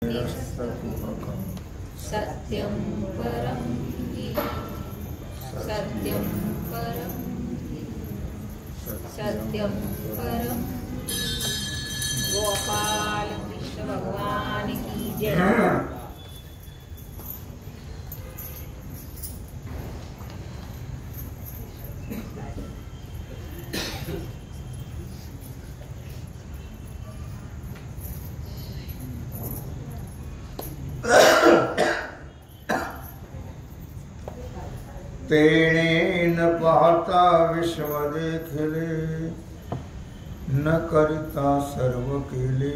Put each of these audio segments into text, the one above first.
सत्यं परं सत्यं परं सत्यं परं गोपाल कृष्ण भगवान की जय। तेणे न पाहता विश्व देखले, न करिता सर्व केले,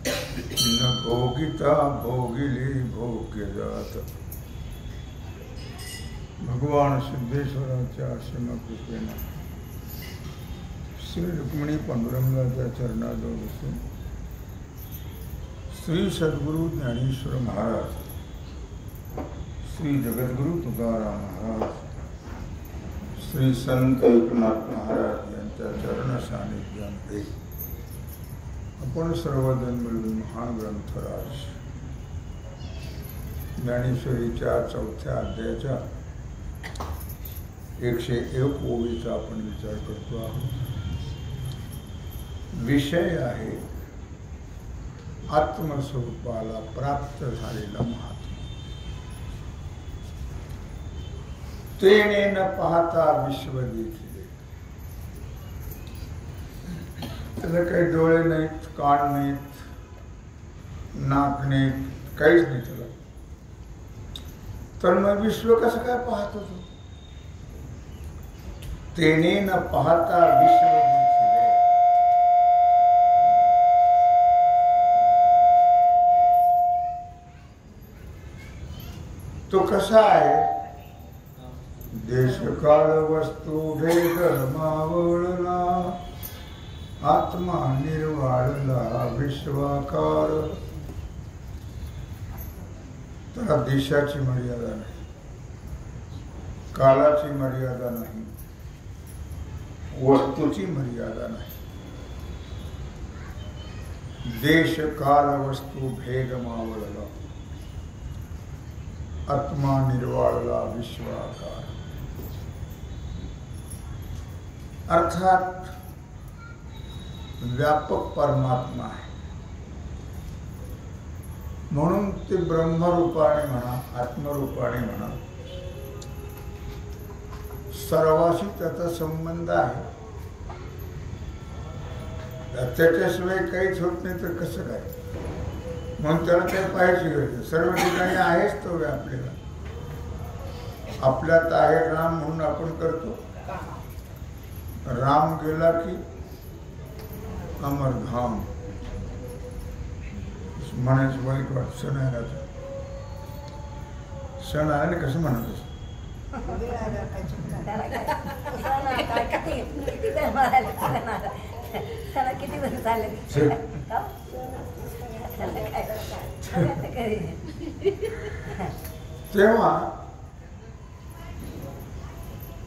न भोगिता भोगिले भोग्य जात। भगवान सिद्धेश्वराच्या असीम कृपेने श्री रुक्मिणी पांडुरंगाच्या चरणाजवळ बसून श्री सद्गुरु ज्ञानेश्वर महाराज, श्री जगद्गुरु तुकाराम महाराज, श्री संत एकनाथ महाराज यांच्या चरण सानिध्यामध्ये आपण सर्वजण मिळून महाग्रंथराज ज्ञानेश्वरीच्या 4थ्या अध्यायाच्या 101 ओवीचा आपण विचार करतो आहोत। विषय आहे आत्मस्वरूपाला प्राप्त झालेला महात्मा। तेणे न पाहता विश्व देखिले, त्याला काही डोळे नाहीत, कान नाहीत, नाक नाहीत, काहीच नाही त्याला, तर मग विश्व कसं काय पाहत होतो? तेणे न पाहता विश्व देखिले, तो कसा आहे? देश काळ वस्तू भेद मावळला, आत्मा निर्वाळला विश्वाकार। त्याला देशाची मर्यादा नाही, काळाची मर्यादा नाही, वस्तूची मर्यादा नाही। देश काळ वस्तू भेद मावळला, आत्मा निर्वाळला विश्वाकार। अर्थात व्यापक परमात्मा आहे, म्हणून ते ब्रह्मरूपाने म्हणा, आत्मरूपाने म्हणा, सर्वाशी त्याचा संबंध आहे। त्याच्याशिवाय काहीच होत नाही तर कसं काय? म्हणून त्याला काही पाहायची गरज, सर्व ठिकाणी आहेच तो व्यापलेला। आपल्यात आहे राम म्हणून आपण करतो, राम गेला की अमरधाम म्हणायचं वाईट वाटत। सण आहे, सण आहे ना, कसं म्हणत असं तेव्हा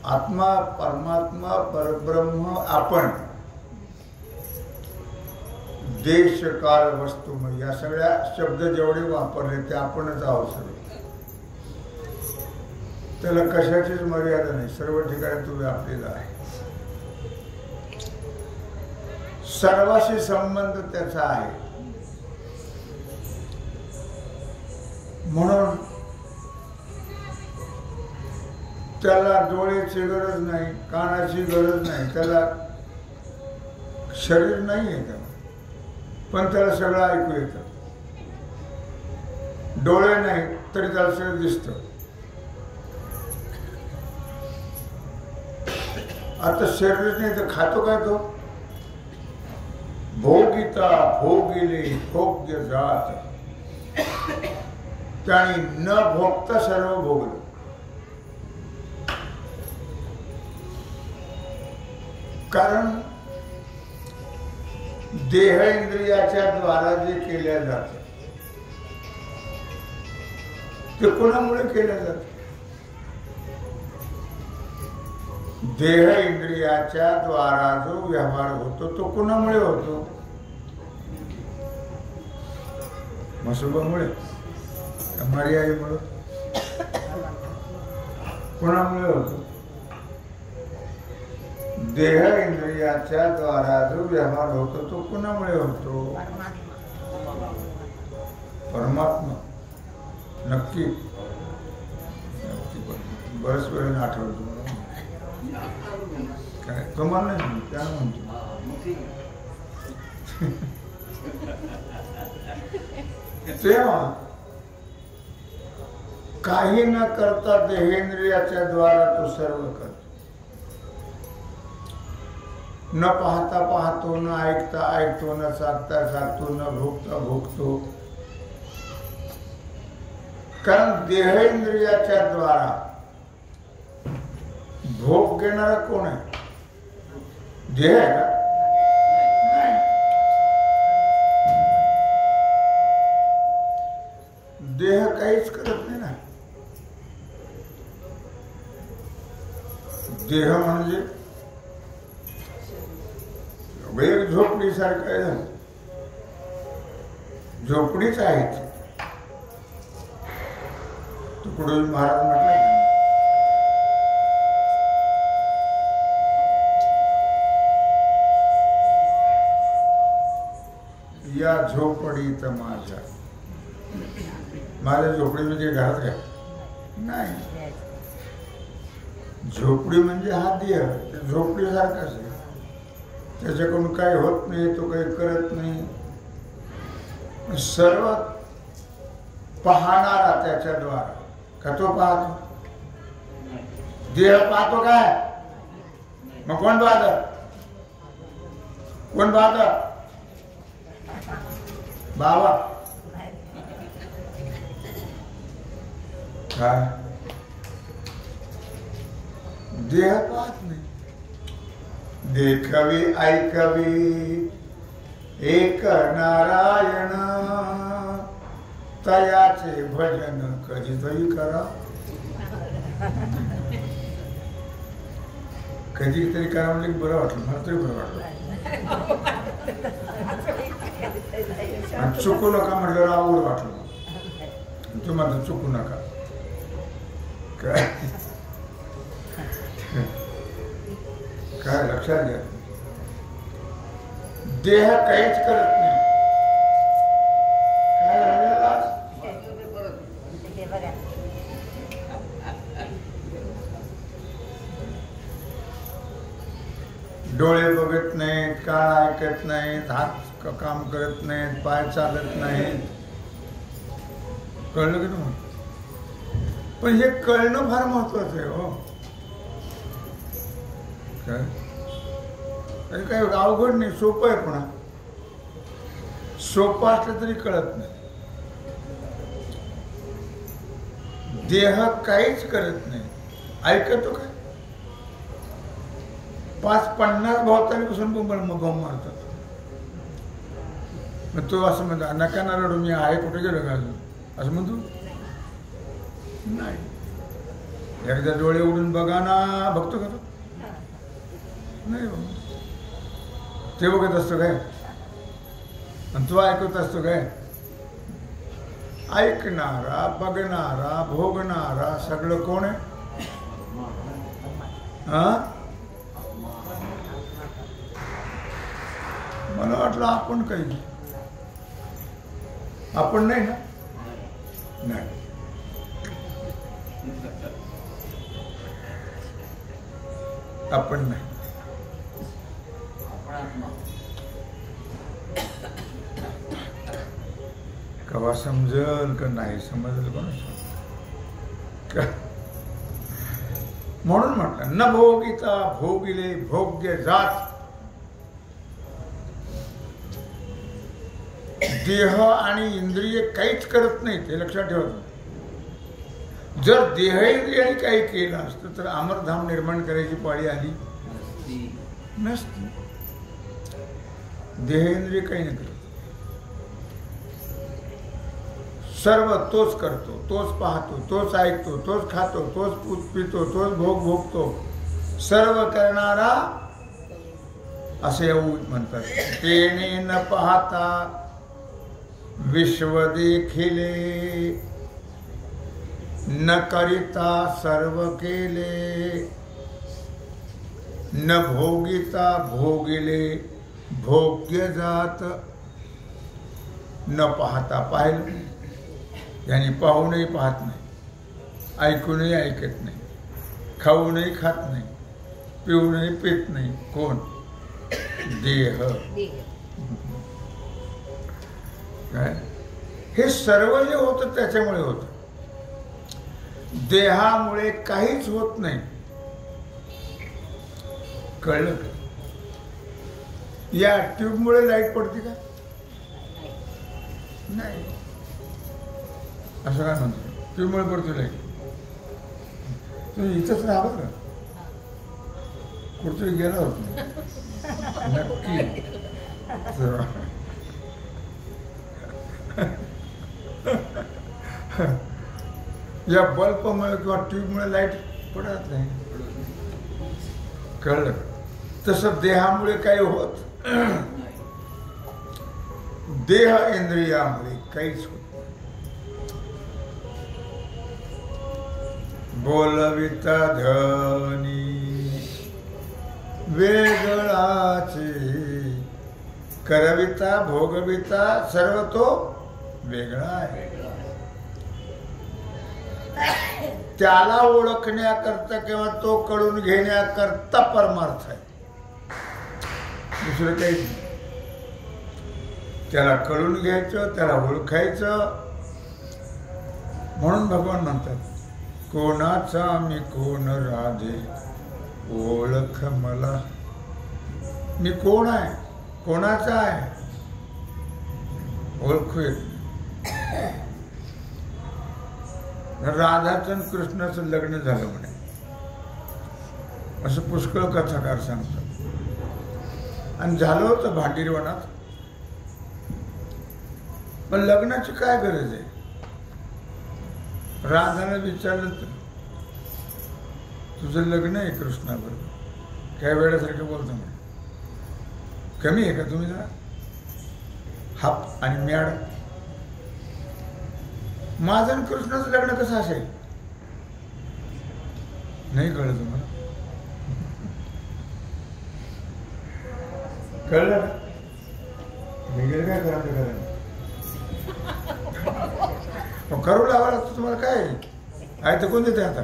आत्मा, परमात्मा, परब्रह्म, आपण, देश काळ वस्तू, या सगळ्या शब्द जेवढे वापरले ते आपणच आहोत सगळे। त्याला कशाचीच मर्यादा नाही, सर्व ठिकाणी तो व्यापलेला आहे। सर्वाशी संबंध त्याचा आहे, म्हणून त्याला डोळ्याची गरज नाही, कानाची गरज नाही, त्याला शरीर नाही आहे त्याला, पण त्याला सगळं ऐकू येतं। डोळे नाही तरी त्याला सगळं दिसतं। आता शरीर नाही तर खातो काय तो? भोगिता भोगिले भोग्य जात, त्याने न भोगता सर्व भोगलं। कारण देह इंद्रियाच्या द्वारा जे केल्या जाते ते कोणामुळे केल्या जाते? देह इंद्रियाच्या द्वारा जो व्यवहार होतो तो कोणामुळे होतो? म्हसोबामुळे मर्यादेमुळे कोणामुळे होतो? देह इंद्रियाच्या द्वारा जो व्यवहार होतो तो कोणामुळे होतो? परमात्मा. नक्की बरंच वेळ आठवतो मला. काय तुम्हाला नाही त्या म्हणतो. तेव्हा काही न करता देहेंद्रियाच्या द्वारा तो सर्व करतो. न पाहता पाहतो, न ऐकता ऐकतो, न चाकता चाकतो, न भोगता भोगतो. कारण देहेंद्रियाच्या द्वारा भोग घेणारा कोण आहे? देह आहे का? नाही. देह काहीच करत नाही ना. देह म्हणजे एक झोपडीसारखं आहे. झोपडीच आहे. तुकडोजी महाराज म्हटलं या झोपडीत माझ्या झोपडी म्हणजे घरात घ्या नाही. झोपडी म्हणजे हा देह झोपडीसारखाच आहे. त्याच्याकडून काही होत नाही, तो काही करत नाही. सर्व पाहणारा त्याच्याद्वारा का तो पाहतो? देह पाहतो काय? मग कोण पाहत? कोण पाहत? बाबा काय? देह पाहत नाही. देखवी ऐकवी एक नारायण तयाचे भजन कधीतरी करा. कधीतरी करा म्हणजे बरं वाटलं. मला तरी बरं वाटलं. चुकू नका म्हटलं आवड वाटलं. तू म्हणतो चुकू नका काय? काय लक्षात घ्या. देह काहीच करत नाही. काय डोळे बघत नाहीत, कान ऐकत नाहीत, हात काम करत नाहीत, पाय चालत नाहीत. कळलं की तुम्हाला? पण हे कळणं फार महत्वाचं आहे हो. काय अवघड नाही, सोपं आहे. पण सोपं असलं तरी कळत नाही. देह काहीच करत नाही. ऐकतो काय? 50 भोवतालीपासून बोंब मारतात. मग तो असं म्हणतो नका ना रडू, मी आहे कुठे गेलो का अजून असं म्हणतो नाही. एकदा डोळे उडून बघा ना. बघतो का तो? नाही बाबा. ते बघत असतो काय? आणि तू ऐकत असतो काय? ऐकणारा, बघणारा, भोगणारा सगळं कोण आहे? मला वाटलं आपण काही. आपण नाही ना. नाही. आपण नाही. कवा समजल का नाही समजल कोण? म्हणून म्हटलं न भोगिता भोगिले भोग्य जात. देह आणि इंद्रिय काहीच करत नाही. ते लक्षात ठेवा. जर देह इंद्रियाने काही केलं असतं तर अमरधाम निर्माण करायची पाळी आली नसती. देह इंद्रिय काही नाही करत. सर्व तोच करतो, तोच पाहतो, तोच ऐकतो, तोच खातो, तोच पितो, तोच भोग भोगतो. सर्व करणारा असे म्हणतात. तेने न पाहता विश्व देखिले न करिता सर्व केले न भोगिता भोगिले भोग्य जात न पाहता पाहिलं यानी पाहूनही पाहत नाही ऐकूनही ऐकत नाही खाऊनही खात नाही पिऊनही पित नाही कोण देह काय हे सर्व जे होतं त्याच्यामुळे होतं देहामुळे काहीच होत नाही कळलं का या ट्यूबमुळे लाईट पडते का नाही असं काय म्हणतो ट्यूबमुळे पडतो लाईट तुम्ही इथंच राहावं का कुठतरी गेला होत नक्की या बल्बमुळे किंवा ट्यूबमुळे लाईट पडत नाही कळलं तसं देहामुळे काही होत देह इंद्रियामुळे काहीच होत बोलविता धनी वेगळाचे करविता भोगविता सर्व तो वेगळा आहे त्याला ओळखण्याकरता किंवा तो कळून घेण्याकरता परमार्थ आहे दुसरं काही नाही त्याला कळून घ्यायचं त्याला ओळखायचं म्हणून भगवान म्हणतात कोणाचा मी कोण राधे ओळख मला मी कोण आहे कोणाचा आहे ओळखू येत राधाचं आणि कृष्णाचं लग्न झालं म्हणे असं पुष्कळ कथाकार सांगतात आणि झालं होतं भांडीरवनात पण लग्नाची काय गरज आहे राधाने विचारलं तर तुझं लग्न आहे कृष्णाबरोबर काय वेळासारखं बोलतो म्हणे कमी आहे का तुम्ही जरा हाप आणि म्याड माझं आणि कृष्णाचं लग्न कसं असेल नाही कळलं तुम्हाला कळलं वेगळं काय करा करू लावा लागतं तुम्हाला काय आहे तर कोण देते आता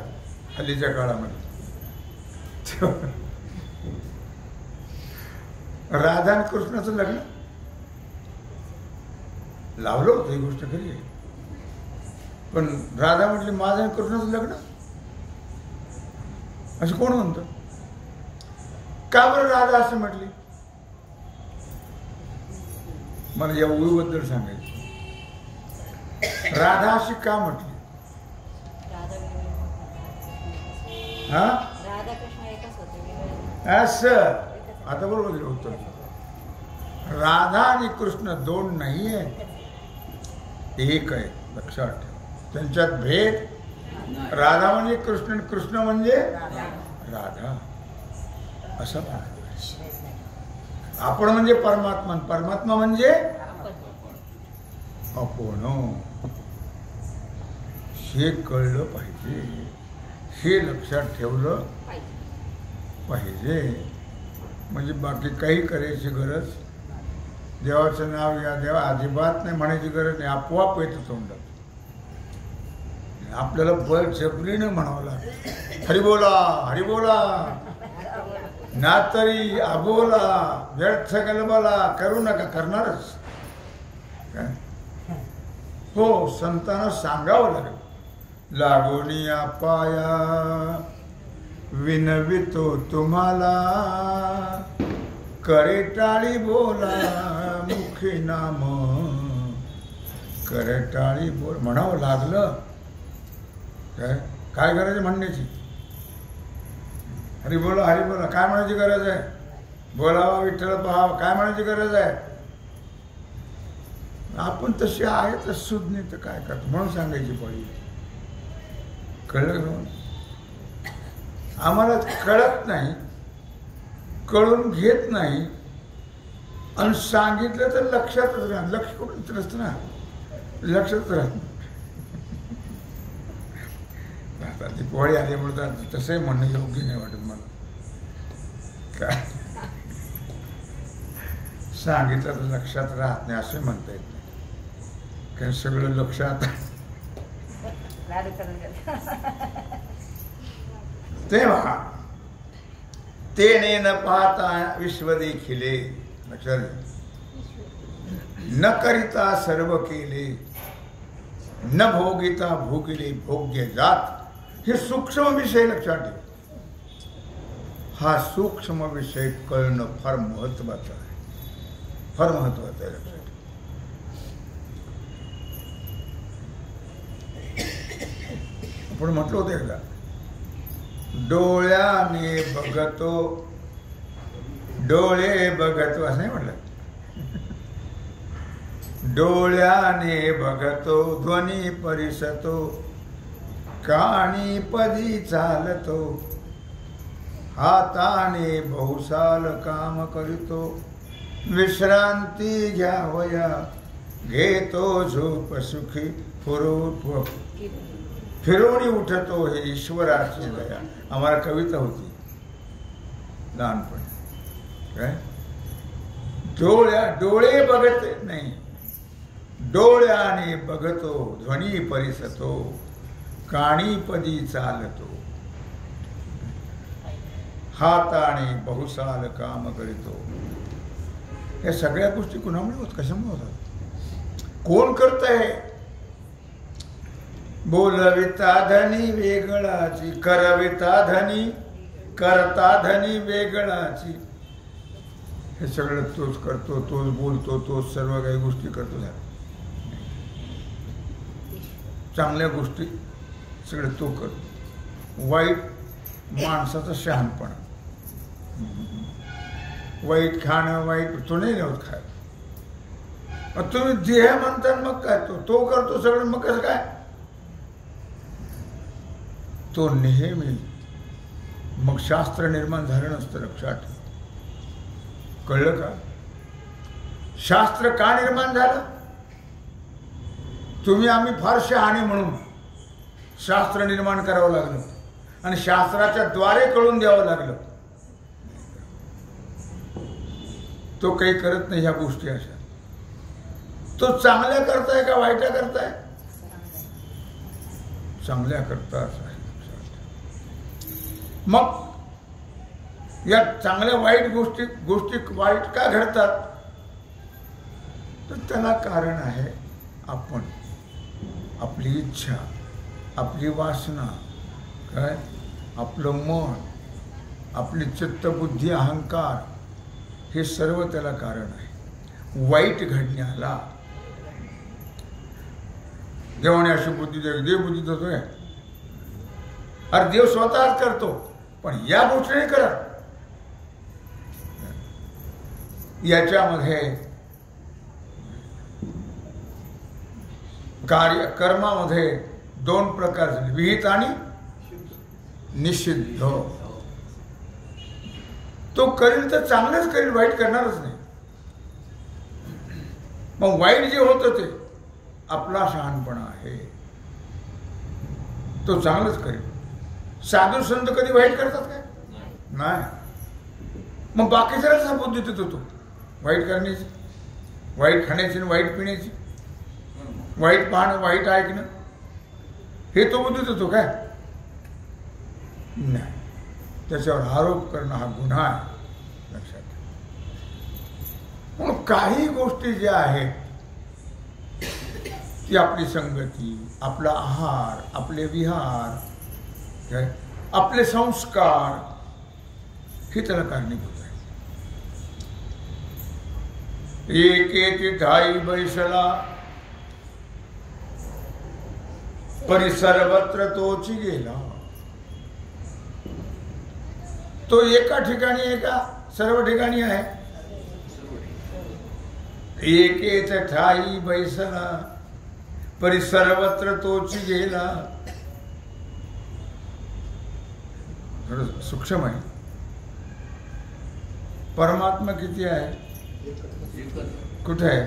हल्लीच्या काळामध्ये राधा आणि कृष्णाचं लग्न लावलं होतं ही गोष्ट खरी आहे पण राधा म्हटली माझं आणि कृष्णाचं लग्न असं कोण म्हणतं का बरं राधा असं म्हटली मला या ओळीबद्दल सांगायचं राधा अशी का म्हटली हा असं आता बरोबर दिलं उत्तर राधा आणि कृष्ण दोन नाही आहेत एक आहे लक्षात ठेव त्यांच्यात भेद राधा म्हणजे कृष्ण कृष्ण म्हणजे राधा असं आपण म्हणजे परमात्मा परमात्मा म्हणजे आपण हे कळलं पाहिजे हे लक्षात ठेवलं पाहिजे म्हणजे बाकी काही करायची गरज देवाचं नाव या देवा अजिबात नाही म्हणायची गरज नाही आपोआप येतं तोंडात आपल्याला बळजबरीनं म्हणावं लागतं हरिबोला हरिबोला ना तरी अबोला व्यर्थ गलबला करू नका करणारच काय हो संतांना सांगावं लागेल लागोनिया पाया विनवितो तुम्हाला करे टाळी बोला मुखी नाम करे टाळी बोल म्हणावं लागलं काय काय गरज आहे म्हणण्याची हरी बोला काय म्हणायची गरज आहे बोलावा विठ्ठल पहावा काय म्हणायची गरज आहे आपण तशी आहे तर सुज्ञ तर काय करतो म्हणून सांगायची पाहिजे कळलं आम्हाला कळत नाही कळून घेत नाही आणि सांगितलं तर लक्षातच राहत लक्ष कुठं असतं ना लक्षच राहत नाही. आता दिवाळी आल्यामुळे तर तसंही म्हणणं योग्य नाही वाटत मला. काय सांगितलं तर लक्षात राहत नाही असं म्हणता येत नाही, कारण सगळं लक्षात. तेव्हा तेने न पाहता विश्व देखिले, लक्षात न करिता सर्व केले, न भोगिता भोगिले भोग्य जात. हे सूक्ष्म विषय लक्षात ठेव. हा सूक्ष्म विषय कळणं फार महत्वाचं आहे, फार महत्वाचं आहे. लक्षात आपण म्हटलं होतं एकदा, डोळ्याने बघतो, डोळे बघतो असं नाही म्हटलं. डोळ्याने बघतो ध्वनी परिसतो, कानी पदी चालतो, हाताने बहुसाल काम करितो, विश्रांती घ्यावया घेतो झोप सुखी, फिरोणी उठतो हे ईश्वराची दया. आम्हाला कविता होती लहानपणी, काय डोळे बघते नाही, डोळ्याने बघतो ध्वनी परिसतो, काणी पदी चालतो, हाताने बहुसाल काम करीतो. या सगळ्या गोष्टी कुणामुळे होत, कशामुळे होतात, कोण करतंय? बोलविता धनी वेगळाची, करविता धनी करता धनी वेगळाची. हे सगळं तोच करतो, तोच बोलतो, तोच सर्व काही गोष्टी करतो. चांगल्या गोष्टी सगळं तो करतो. वाईट माणसाचं शहाणपणा, वाईट खाणं, वाईट तो नाही नव्हत खाय. मग तुम्ही देह म्हणता, मग काय तो करतो सगळं, मग कसं काय? तो नेहमी, मग शास्त्र निर्माण झालं नसतं. लक्षात कळलं का? शास्त्र का निर्माण झालं? तुम्ही आम्ही फार शहाणे म्हणून शास्त्र निर्माण करावं लागलं आणि शास्त्राच्या द्वारे कळून द्यावं लागलं. तो काही करत नाही ह्या गोष्टी अशा. तो चांगल्या करताय का वाईटा करताय? चांगल्या करतात. मग या चांगल्या वाईट गोष्टी वाईट का घडतात? तर त्याला कारण आहे आपण, आपली इच्छा, आपली वासना, काय आपलं मन, आपली चित्तबुद्धी, अहंकार, हे सर्व त्याला कारण आहे वाईट घडण्याला. देवाने अशी बुद्धी द्यावी, देव बुद्धी देतोय. अरे देव स्वतःच करतो, पण या गोष्टी नाही करत. याच्यामध्ये कर्मामध्ये दोन प्रकार झाले, विहित आणि निषिद्ध. तो करेल तर चांगलंच करेल, वाईट करणारच नाही. मग वाईट जे होतं ते आपला शहाणपणा आहे, तो चांगलंच करेल. साधू संत कधी वाईट करतात काय? नाही. मग बाकीच्याला बुद्धी देतो तो वाईट करण्याची, वाईट खाण्याची, वाईट पिण्याची, वाईट पाहणं, वाईट ऐकणं, हे तो बुद्धी देतो काय? नाही. त्याच्यावर आरोप करणं हा गुन्हा आहे. लक्षात. मग काही गोष्टी ज्या आहेत ती आपली संगती, आपला आहार, आपले विहार, आपले संस्कार, हे त्याला कारणीभूत आहे. एकेती ठाई बैसला परी सर्वत्र तोची गेला. तो एका ठिकाणी आहे का सर्व ठिकाणी आहे? एकेत ठाई बैसला परी सर्वत्र तोची गेला. सूक्ष्म आहे. परमात्मा किती आहे? कुठे आहे?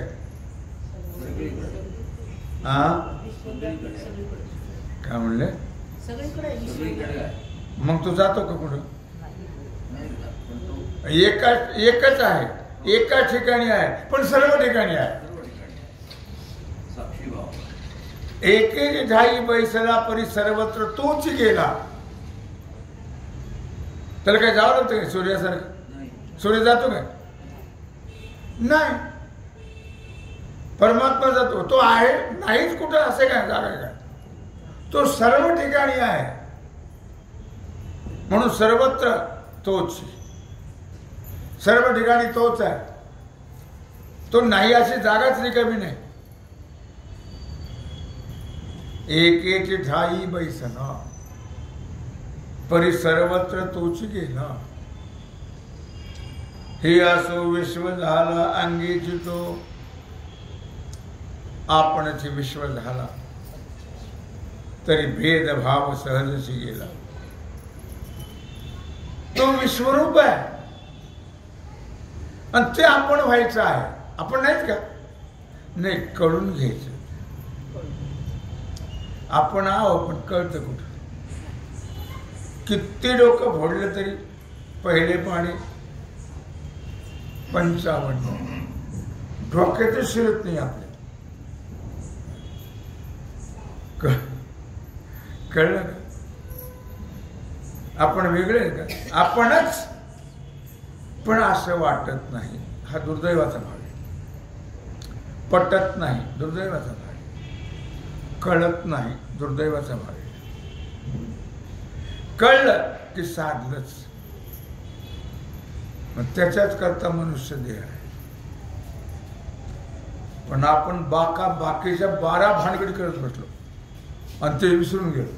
हा सगळीकडे काय म्हणले? सगळीकडे मग तू जातो का कुठं? एकच आहे, एका ठिकाणी आहे, पण सर्व ठिकाणी आहे. एके ठाई बैसला परी सर्वत्र तोच गेला. त्याला काय जावं लागतं काय सूर्यासारखं? सूर्य जातो काय? नाही. परमात्मा जातो, तो आहे नाहीच कुठं असे काय जागा काय? तो सर्व ठिकाणी आहे, म्हणून सर्वत्र तोच, सर्व ठिकाणी तोच आहे. तो नाही अशी जागाच रिकामी नाही. एकेची ठाई बैसना परी सर्वत्र तोच गेला. हे असो विश्व झाला अंगीची तो, आपणच विश्व झाला तरी भेदभाव सहजशी गेला. तो विश्वरूप आहे आणि ते आपण व्हायचं आहे. आपण नाहीत का? नाही, कळून घ्यायचं. आपण आहो पण कळतं कुठं? किती डोकं फोडलं तरी पहिले पाणी 55 डोक्यातच शिरत नाही आपल्या. कळलं का? आपण वेगळे आहे का? आपणच, पण असं वाटत नाही. हा दुर्दैवाचा भाग आहे. पटत नाही, दुर्दैवाचा भाग आहे. कळत नाही, दुर्दैवाचा भाग आहे. कळलं की साधलंच. मग त्याच्याच करता मनुष्य देह आहे. पण आपण बाकीच्या 12 भानगडी करत बसलो आणि ते विसरून गेलो.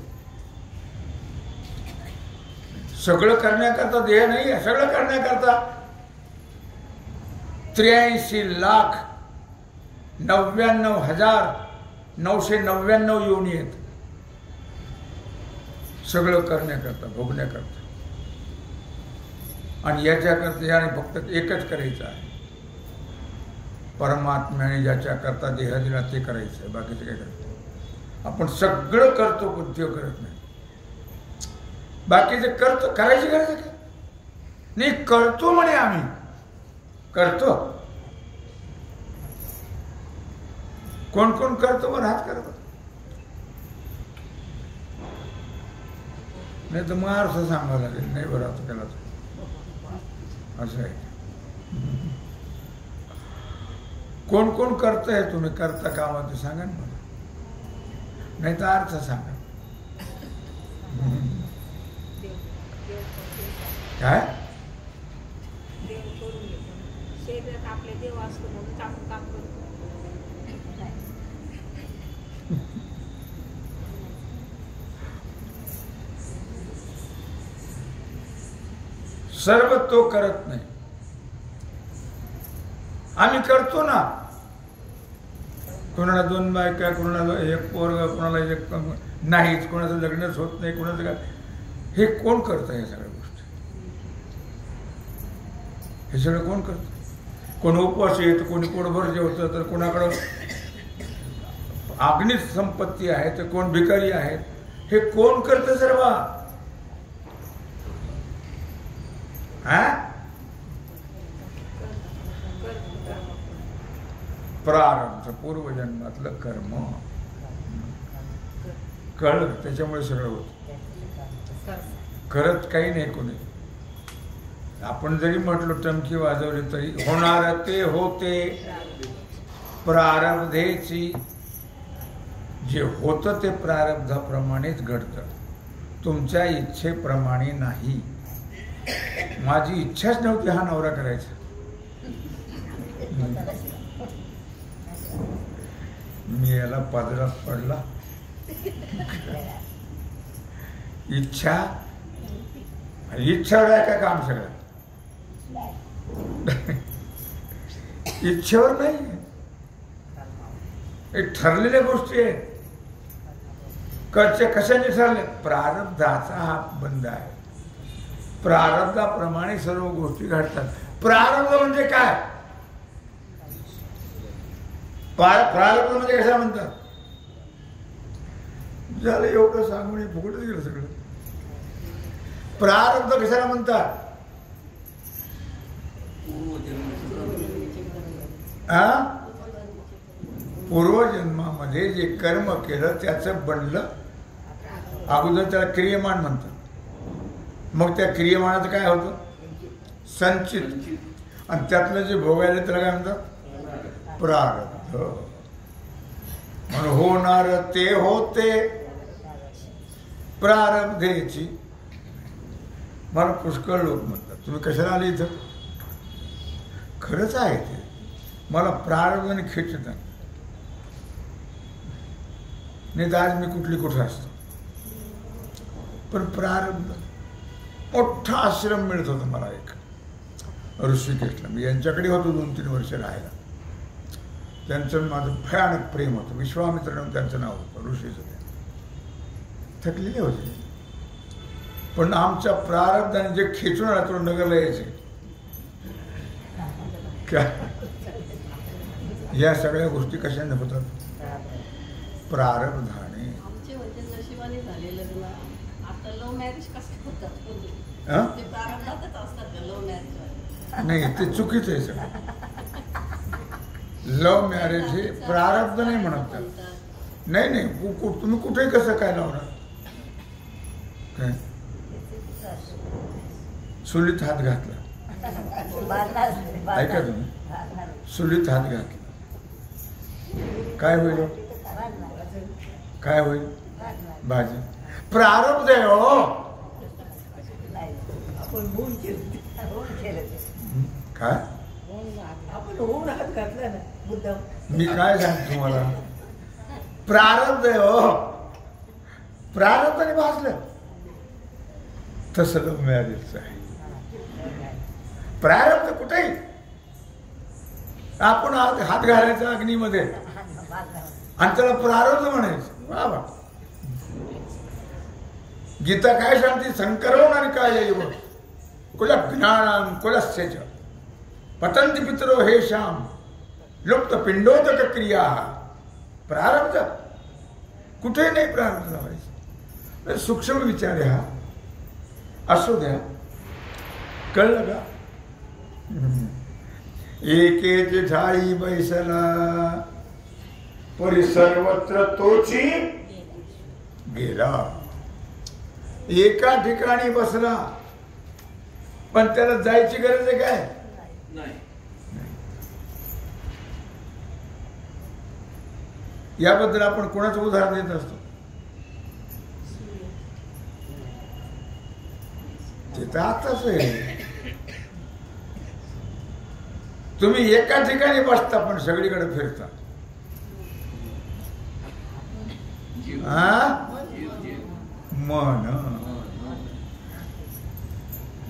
सगळं करण्याकरता देह नाही आहे. सगळं करण्याकरता 83,99,999 योनी आहेत. सगळं करण्याकरता, भोगण्याकरता. आणि याच्याकरता याने फक्त एकच करायचं आहे. परमात्म्याने ज्याच्याकरता देह दिला ते करायचं आहे. बाकीचं काय करतो? आपण सगळं करतो पण ते करत नाही. बाकीचे करतो, करायची गरज आहे का? नाही, करतो म्हणे आम्ही करतो. कोण कोण करतो? पण हात करतो. नाही तर मग अर्थ सांगावं लागेल. नाही बरं आता केला असं आहे. कोण कोण करतंय? तुम्ही करता कामा ते सांगा ना मला. नाही तर अर्थ सांगा. काय? शरीरात आपले देव असतो म्हणून आपण काम करतो. सर्व तो करत नाही. आम्ही करतो ना. कोणाला 2 बायका, कोणाला 1 पोरगा, कोणाला 1 नाहीच, कोणाचं लग्नच होत नाही, कोणाचं काय. हे कोण करतं? हे सगळ्या गोष्टी हे सगळं कोण करतं? कोण उपवास येत, कोणी पोटभर जेवतं, तर कोणाकडं अग्नित संपत्ती आहे, तर कोण भिकारी आहेत. हे कोण करतं सर्व? प्रारब्ध, पूर्वजन्मातलं कर्म. कळलं? त्याच्यामुळे सगळं होतं. करत काही नाही कोणी. आपण जरी म्हटलं, टमकी वाजवली तरी होणार ते होते प्रारब्धेची. जे होतं ते प्रारब्धाप्रमाणेच घडतं, तुमच्या इच्छेप्रमाणे नाही. माझी इच्छाच नव्हती हा नवरा करायचा. मी याला पदरात पडला. इच्छावर आहे का काम? सगळं इच्छेवर नाही. हे ठरलेल्या गोष्टी आहेत. कशाने ठरले? प्रारब्धाचा हा बंध आहे. प्रारब्धाप्रमाणे सर्व गोष्टी घडतात. प्रारब्ध म्हणजे काय? प्रारब्ध म्हणजे कशा म्हणतात? झालं एवढं सांगून हे फुकटच गेलं सगळं. प्रारब्ध कशाला म्हणतात? पूर्वजन्मामध्ये जे कर्म केलं त्याचं बनलं. अगोदर त्याला क्रियमान म्हणतात. मग त्या क्रियमानाचं काय होतं? संचित. आणि त्यातलं जे भोगायला त्याला काय म्हणतात? प्रारब्ध. म्हणून होणार ते होते प्रारब्धेची. मला पुष्कळ लोक म्हणतात तुम्ही कशाला आले इथं? खरंच आहे ते. मला प्रारब्धाने खेचत नाही तर आज मी कुठं असतो. पण प्रारब्ध. मोठा आश्रम मिळत होता मला एक ऋषिकेशला. मी यांच्याकडे होतो 2-3 वर्ष राहायला. त्यांचं माझं भयानक प्रेम होतं. विश्वामित्र म्हणून त्यांचं नाव होतं. ऋषीचं ते थकलेले होते. पण आमच्या प्रारब्धाने जे खेचून आला तो नगरला यायचे. या सगळ्या गोष्टी कशाने होतात? प्रारब्धाने. नाही ते चुकीचं आहे सगळं. लव्ह मॅरेज हे प्रारब्ध नाही म्हणत. नाही तुम्ही कुठे कसं काय लावणार? काय सुलीत हात घातला. ऐका तुम्ही, सुलीत हात घातला काय होईल? काय होईल? भाजी. प्रारब्ध आहे हो. काय मी काय सांगतो तुम्हाला? प्रारब्ध आहे हो. प्रारब्धाने भाजलं. तसं लव्ह मॅरेजचं आहे. प्रारब्ध कुठेही आपण हात घालायचा अग्नीमध्ये आणि त्याला प्रारब्ध म्हणायचं. वा. गीता काय सांगते? संकरवणारी काय येव कुल ज्ञानाम कुलस्यच पतंती पितरो हे श्याम लुप्त पिंडोदक क्रिया. प्रारब्ध कुठे नाही. प्रारब्ध लावायचं. सूक्ष्म विचार हा असू द्या. कळलं का? एकेच झाळी बैसला परी सर्वत्र तोची गेला. एका ठिकाणी बसला पण त्याला जायची गरज आहे काय? नाही. याबद्दल आपण कोणाचं उदाहरण देत असतो? ते तर आताच आहे. तुम्ही एका ठिकाणी बसता पण सगळीकडे फिरता.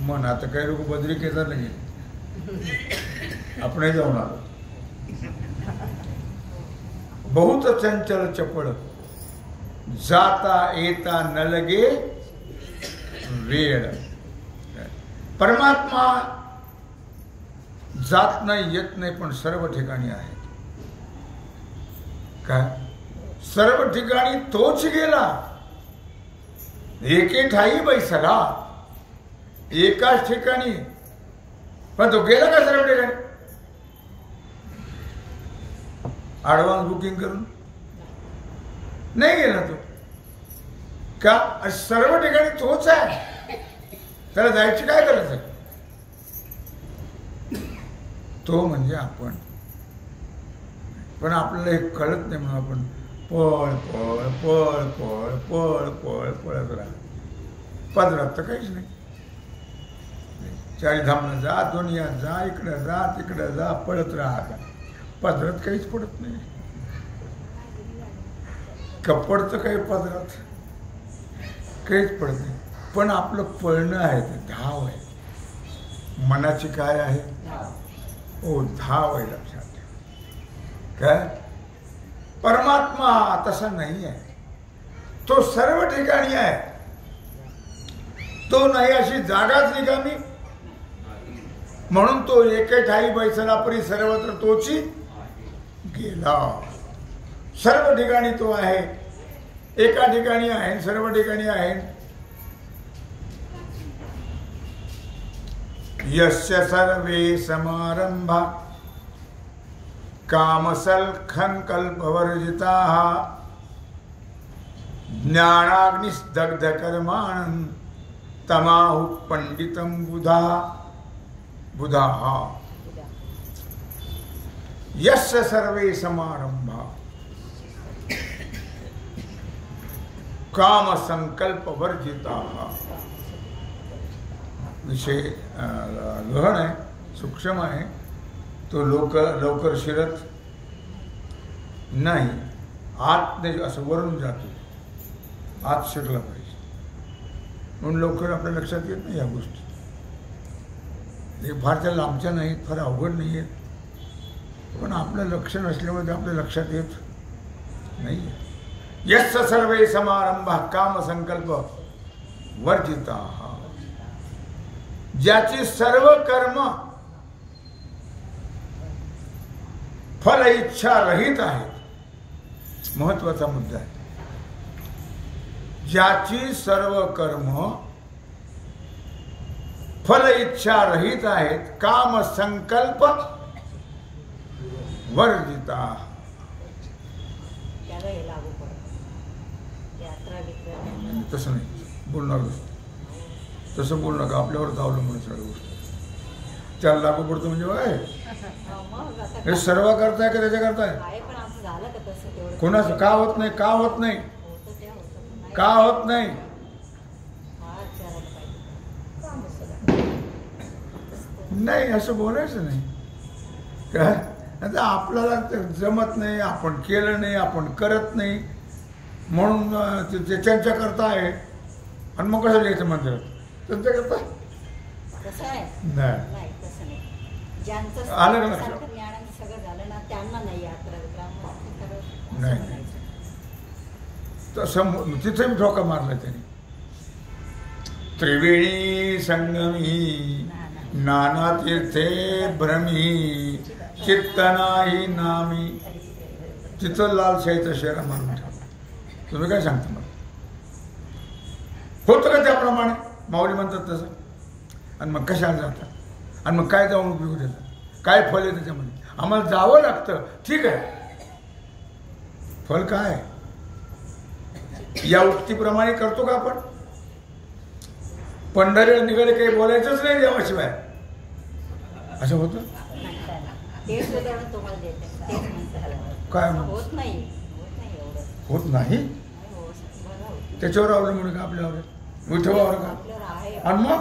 मन आता काही लोक बद्री केदार नाही. आपणही जाऊन आलो. बहुत चंचल चपळ जाता येता न लगे वेळ. परमात्मा जात नाही येत नाही पण सर्व ठिकाणी आहे. काय? सर्व ठिकाणी तोच गेला. एके ठाई बैसला. एकाच ठिकाणी पण तो गेला का सर्व ठिकाणी? ऍडव्हान्स बुकिंग करून नाही गेला तो. का? सर्व ठिकाणी तोच आहे. त्याला जायची काय गरज आहे? तो म्हणजे आपण. पण आपल्याला हे कळत नाही म्हणून आपण पळ पळ पळ पळ पळ पळ पळत राहा. पदरात तर काहीच नाही. चारीधामला जा, दुनियात जा, इकडं जा तिकडं जा, पळत राहा. पदरात काहीच पडत नाही. कपडचं काही पदरात काहीच पडत नाही. पण आपलं पळणं आहे ते धाव आहे. मनाची काय आहे? ओ धाव आहे. लक्षात ठेवा. काय? परमात्मा तसा नाही आहे. तो सर्व ठिकाणी आहे. तो नाही अशी जागाच रिकामी. म्हणून तो एके ठाई बैसला परी सर्वत्र तोची गेला. सर्व ठिकाणी तो आहे. एका ठिकाणी आहे, सर्व ठिकाणी आहे. यस्य सर्वे समारंभा कामसंकल्पवर्जिताः ज्ञानाग्निदग्धकर्माणं तमाहुः पंडितं बुधाः. यस्य सर्वे समारंभा कामसंकल्पवर्जिताः. विषय गहन आहे, सूक्ष्म आहे, तो लवकर शिरत नाही. आत नाही, असं वरून जातो, आत शिरला पाहिजे. म्हणून लवकर आपल्या लक्षात येत नाही या गोष्टी. हे फार त्या लांबच्या नाहीत, फार अवघड नाही आहेत, पण आपलं लक्ष नसल्यामुळे ते आपल्या लक्षात येत नाही. यस्य सर्वे समारंभा कामसंकल्प वर्जिताः. ज्याची सर्व कर्म फल इच्छा रहित आहेत. महत्वाचा मुद्दा आहे. ज्याची सर्व कर्म फल इच्छा रहित आहेत, काम संकल्प वर्जिता. तसं नाही बोलणार, तसं बोल नका. आपल्यावरच अवलंबून सगळ्या गोष्टी. त्याला लागू पडतो म्हणजे काय हे सर्व करताय का त्याच्या करताय? कोणाचं का होत नाही? का होत नाही? का होत नाही? नाही असं बोलायचं नाही. काय आता आपल्याला जमत नाही, आपण केलं नाही, आपण करत नाही, म्हणून ते त्यांच्या करता आहे. आणि मग कसं लिहायचं मंदिरात त्यांच्या करता? नाही आलं का लक्षात? नाही तसं तिथे मी ठोका मारला त्यांनी. त्रिवेणी संगमी नाना तीर्थे भ्रमी चित्त नाही नामी. तिथं लालशाहीचं शेरा मारून ठेवला. तुम्ही काय सांगता मला? होतं का त्याप्रमाणे? माऊली म्हणतात तसं. आणि मग कशाला जातात? आणि मग काय जाऊन उपयोग त्याचा? काय फल आहे त्याच्यामध्ये? आम्हाला जावं लागतं, ठीक आहे. फल काय? या उक्तीप्रमाणे करतो का आपण? पंढरीला निघाले काही बोलायचंच नाही देवाशिवाय, असं होतं? काय होत नाही? त्याच्यावर अवलंबून का आपल्यावर? विठोबावर का? आणि मग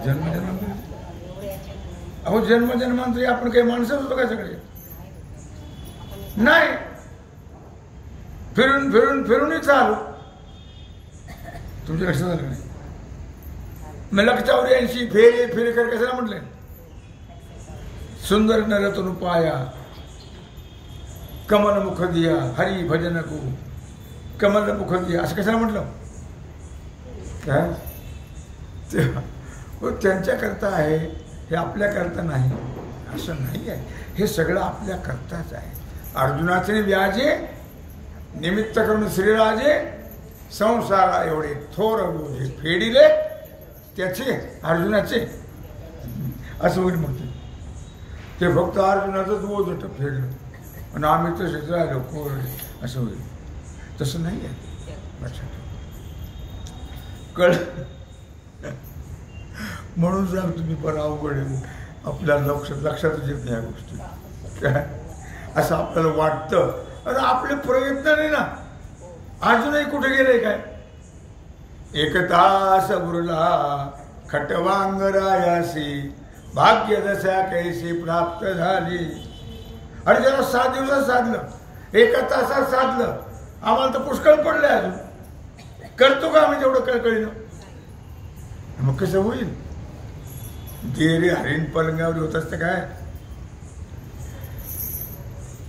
जन्मजन्मांतरी? अहो जन्मजन्मांतरी आपण काही माणसं होतो का सगळे? नाही. फिरून फिरून फिरूनही चालू. तुमच्या लक्षात आलं नाही? मी लक्षावर 80 फेरे फेरे कर कशाला म्हटले? सुंदर नरतनु पाया कमल मुख दिया हरी भजन को कमल मुख दिया, असं कशाला म्हटलं? काय त्यांच्या करता आहे, हे आपल्या करता नाही, असं नाही आहे. हे सगळं आपल्या करताच आहे. अर्जुनाचे व्याजे निमित्त करून श्रीराजे संसारा एवढे थोर बोझे फेडिले त्याचे अर्जुनाचे, असं होईल. म्हणते ते फक्त अर्जुनाचंच बोझ फेडलं आणि आम्ही तसेच राहिलो कोरडे, असं होईल. तसं नाही आहे. लक्षात कळ. म्हणून सांग तुम्ही पण अवघड आहे. आपल्याला लक्षातच येत नाही या गोष्टी. काय असं आपल्याला वाटतं. अरे आपले प्रयत्न नाही ना. अजूनही कुठे गेले काय? एकतास बुरला खटवांगरायासी भाग्य दशा कैसी प्राप्त झाली. अरे जरा 7 दिवसात साधलं, 1 तासात साधलं, आम्हाला तर पुष्कळ पडलंय. अजून करतो का आम्ही तेवढं कळकळीनं? मग कसं होईल? गेरे हरिण पलंगावर होत असतं काय?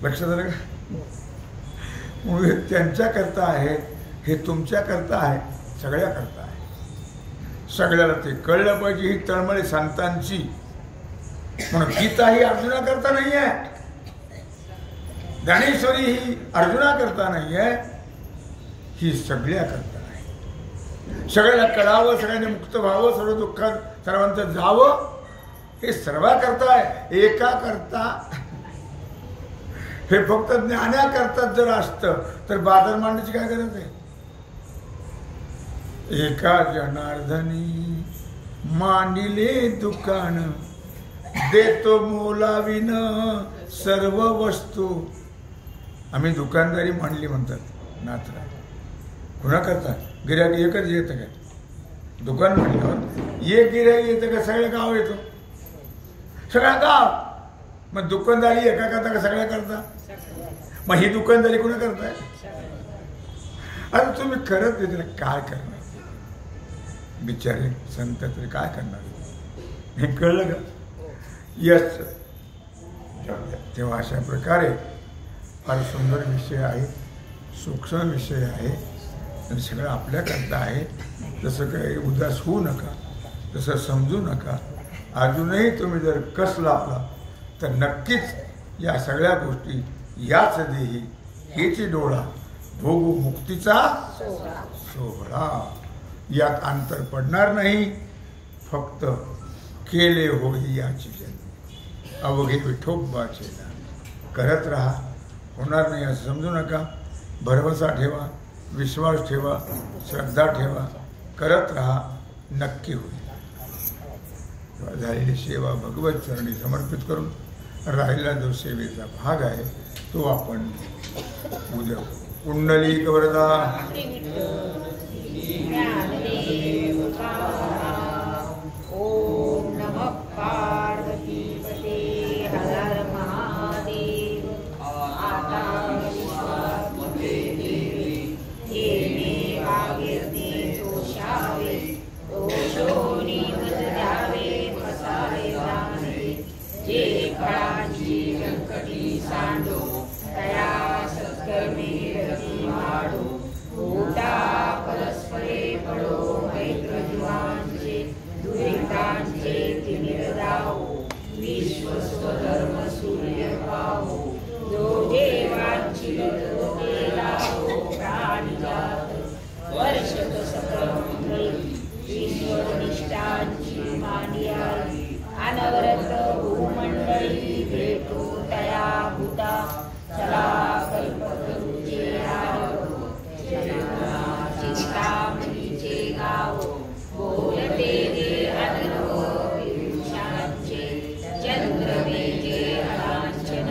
लक्षात आलं का? त्यांच्या करता आहे, हे तुमच्या करता आहे, सगळ्या करता आहे. सगळ्याला ते कळलं पाहिजे. ही तळमळे संतांची. म्हणून गीता ही अर्जुना करता नाही आहे. ज्ञानेश्वरी ही अर्जुना करता नाही आहे, ही सगळ्या करता नाही. सगळ्याला कळावं, सगळ्यांनी मुक्त व्हावं, सर्व दुःखात सर्वांचं जावं, हे सर्व करता आहे. एका करता हे फक्त ज्ञान्या करतात जर असतं तर बाजार मांडण्याची काय गरज आहे. एका जनार्दनी मांडिले दुकान, देतो मोलाविन सर्व वस्तू. आम्ही दुकानदारी मांडली म्हणतात नाथरा. कुणा करता गिऱ्हाईक एकच येतं काय? दुकान म्हणल्यावर एक गिऱ्हाईक येतं का सगळं गाव येतो? सगळ्या गाव. मग दुकानदारी एका करता का सगळ्या करता? मग ही दुकानदारी कुणा करताय? आता तुम्ही करत येते काय करणार? बिचारे संत तरी काय करणार? हे कळलं का? यस. तेव्हा अशा प्रकारे फार सुंदर विषय आहे, सूक्ष्म विषय आहे आणि सगळं आपल्याकरता आहे. तसं काही उदास होऊ नका, तसं समजू नका. अजूनही तुम्ही जर कस लावला तर नक्कीच या सगळ्या गोष्टी याच देही हेची डोळा भोगू मुक्तीचा सोहळा. यात अंतर पडणार नाही. फक्त केले होई याची जन्म अवघे विठोबाचे नाम. करत राहा, होणार नाही असं समजू नका. भरवसा ठेवा, विश्वास ठेवा, श्रद्धा ठेवा, करत राहा, नक्की होईल. झालेली सेवा भगवत चरणी समर्पित करून राहिला जो सेवेचा भाग आहे तो आपण उद्या कुंडलिक वरदा. ओम नमः पार्वतीपते हर हर महादेव. आता विश्वात्मके देवी येणे वागिर्ते दोषावे, दोषोनी मत द्यावे फसावे जाणे. जे फळांची व्यंकटी सांडो तया सत्कर्मी रती वाढो. होता परस्परे पडो मैत्र जीवांचे, दुरितांचे तिमिर जावो. विश्वस्वधर्म सूर्य पाहो, जो देवांची लावो. प्राणिजात वर्षत सकल मंगळी, ईश्वरनिष्ठांची मांडियाई. अनवरत भूमंडळी भेटो तया भूता. चला कल्पतरूचे आरव, चिंतामणीचे गाव. बोलते जे अनर्व विभूषांचे, चंद्रमेचे अलांछन.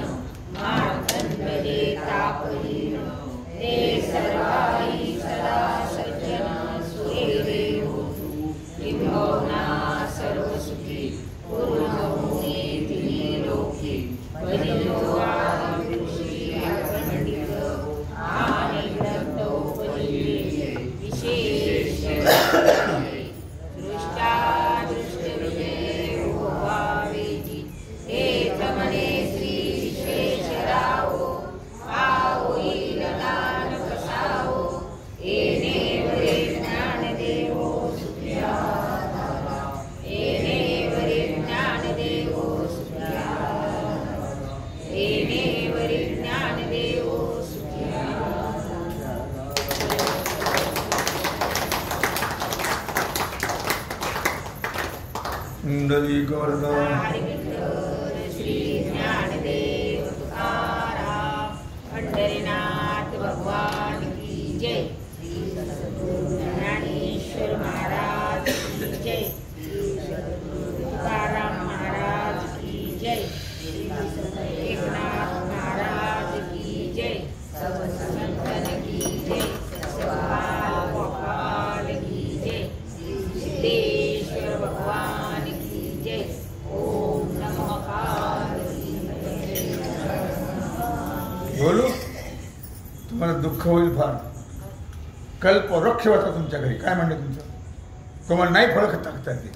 मार्तंडले तापहीन, ते सर्वाई सदा सज्जन. सुरेरे होतु किंबहुना सर्वसुखी, पूर्णमुने तिन्ही लोकी. बलिनो आदिपुरुषी अखंडित, आणि ग्रंथोपजीवे विशेष. दृष्टादृष्टविजय भोगावेची, हेत मने श्री विशेषरावो. पाहोईल दान कसावो, येणे वरे ज्ञानदेवो सुखिया. येणे वरे ज्ञानदेवो सुखिया. येणे वरे ज्ञानदेवो सुखिया. कुंडलिक वरदा. श्री ज्ञानदेव तुकाराम पंढरीनाथ भगवान की जय. ज्ञानेश्वर महाराज की जय. तुकाराम महाराज की जय. एकनाथ महाराज की जय. संतन की जय. गोपाल की जय. सिद्धेश्वर भगवान की जय. ओम नमः पार्वती. बोलू तुम्हाला दुःख होईल फार. कल्प वृक्ष होता तुमच्या घरी. काय म्हणणे तुमचं? तुम्हाला नाही फळ टाकता त्याची.